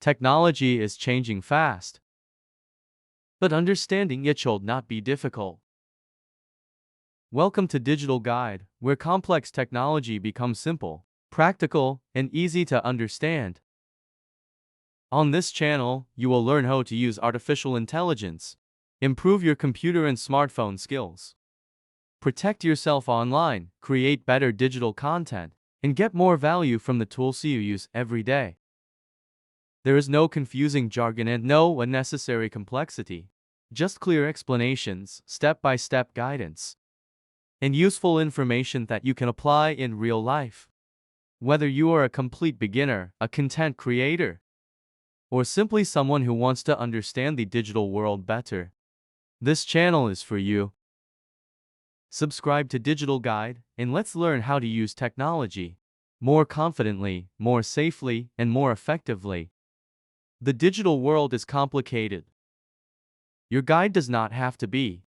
Technology is changing fast, but understanding it should not be difficult. Welcome to Digital Guide, where complex technology becomes simple, practical, and easy to understand. On this channel, you will learn how to use artificial intelligence, improve your computer and smartphone skills, protect yourself online, create better digital content, and get more value from the tools you use every day. There is no confusing jargon and no unnecessary complexity, just clear explanations, step-by-step guidance, and useful information that you can apply in real life. Whether you are a complete beginner, a content creator, or simply someone who wants to understand the digital world better, this channel is for you. Subscribe to Digital Guide, and let's learn how to use technology more confidently, more safely, and more effectively. The digital world is complicated. Your guide does not have to be.